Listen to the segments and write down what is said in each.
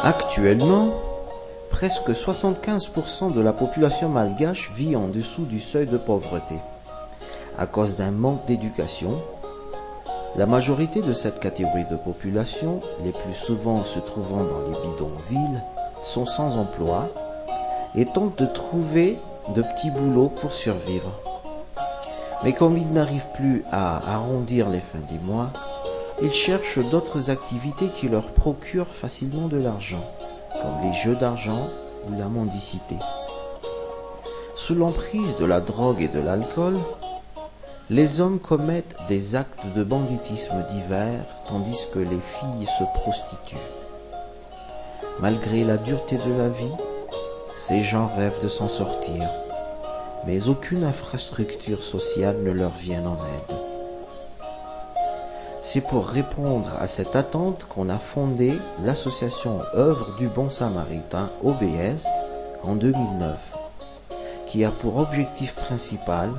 Actuellement, presque 75% de la population malgache vit en dessous du seuil de pauvreté. À cause d'un manque d'éducation, la majorité de cette catégorie de population, les plus souvent se trouvant dans les bidonvilles, sont sans emploi et tentent de trouver de petits boulots pour survivre. Mais comme ils n'arrivent plus à arrondir les fins des mois, ils cherchent d'autres activités qui leur procurent facilement de l'argent, comme les jeux d'argent ou la mendicité. Sous l'emprise de la drogue et de l'alcool, les hommes commettent des actes de banditisme divers, tandis que les filles se prostituent. Malgré la dureté de la vie, ces gens rêvent de s'en sortir, mais aucune infrastructure sociale ne leur vient en aide. C'est pour répondre à cette attente qu'on a fondé l'association Œuvre du Bon Samaritain, OBS, en 2009, qui a pour objectif principal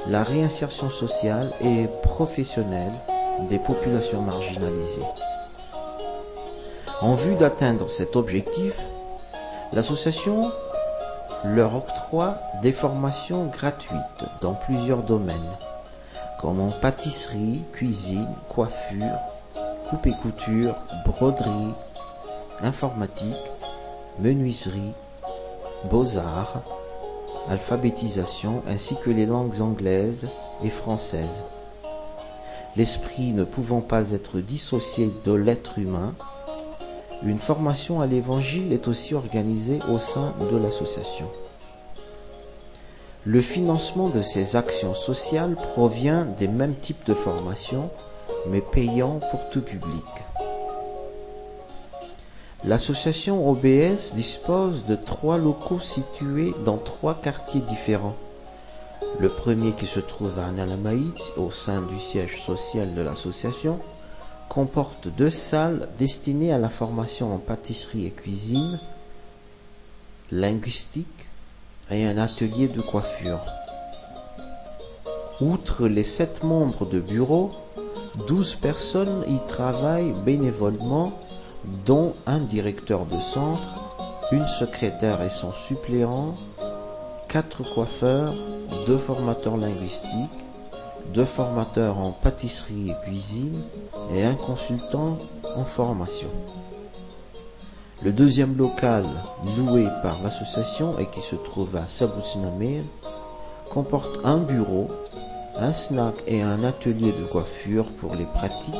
la réinsertion sociale et professionnelle des populations marginalisées. En vue d'atteindre cet objectif, l'association leur octroie des formations gratuites dans plusieurs domaines, comme en pâtisserie, cuisine, coiffure, coupe et couture, broderie, informatique, menuiserie, beaux-arts, alphabétisation ainsi que les langues anglaises et françaises. L'esprit ne pouvant pas être dissocié de l'être humain, une formation à l'évangile est aussi organisée au sein de l'association. Le financement de ces actions sociales provient des mêmes types de formations, mais payant pour tout public. L'association OBS dispose de 3 locaux situés dans 3 quartiers différents. Le premier, qui se trouve à Nalamaït, au sein du siège social de l'association, comporte 2 salles destinées à la formation en pâtisserie et cuisine, linguistique et un atelier de coiffure. Outre les 7 membres de bureau, 12 personnes y travaillent bénévolement, dont un directeur de centre, une secrétaire et son suppléant, 4 coiffeurs, 2 formateurs linguistiques, 2 formateurs en pâtisserie et cuisine et un consultant en formation. Le deuxième local, loué par l'association et qui se trouve à Saboutsinamir, comporte un bureau, un snack et un atelier de coiffure pour les pratiques,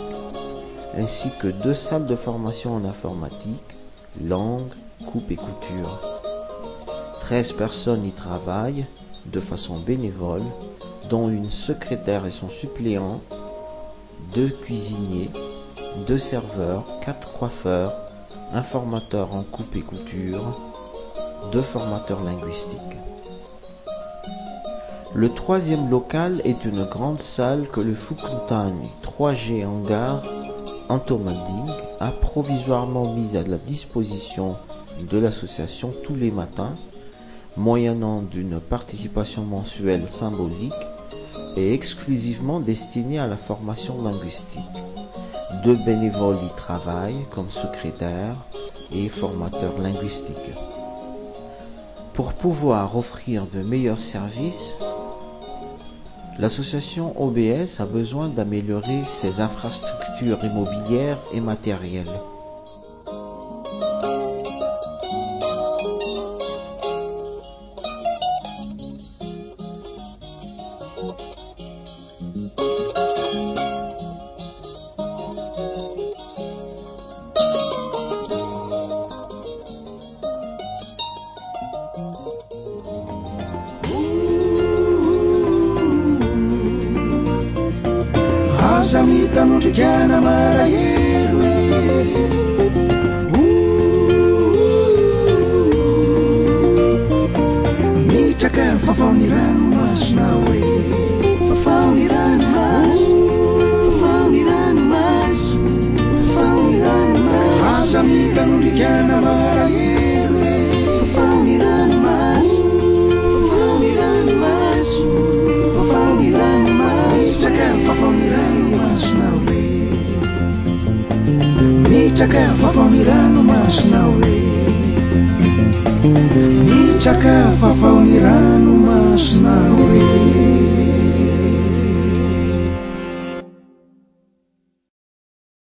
ainsi que 2 salles de formation en informatique, langue, coupe et couture. 13 personnes y travaillent de façon bénévole, dont une secrétaire et son suppléant, 2 cuisiniers, 2 serveurs, 4 coiffeurs, un formateur en coupe et couture, 2 formateurs linguistiques. Le troisième local est une grande salle que le Fukuntani 3G Hangar Antomanding a provisoirement mise à la disposition de l'association tous les matins, moyennant d'une participation mensuelle symbolique et exclusivement destinée à la formation linguistique. 2 bénévoles y travaillent comme secrétaires et formateurs linguistiques. Pour pouvoir offrir de meilleurs services, l'association OBS a besoin d'améliorer ses infrastructures immobilières et matérielles. Zamita no rikiana marahelo Mitraka fafaonirano masona hoe fafaonirano maso fafaonirano maso fafaonirano maso Zamita no rikiana marahelo fafaonirano masona hoe mitraka fafaonirano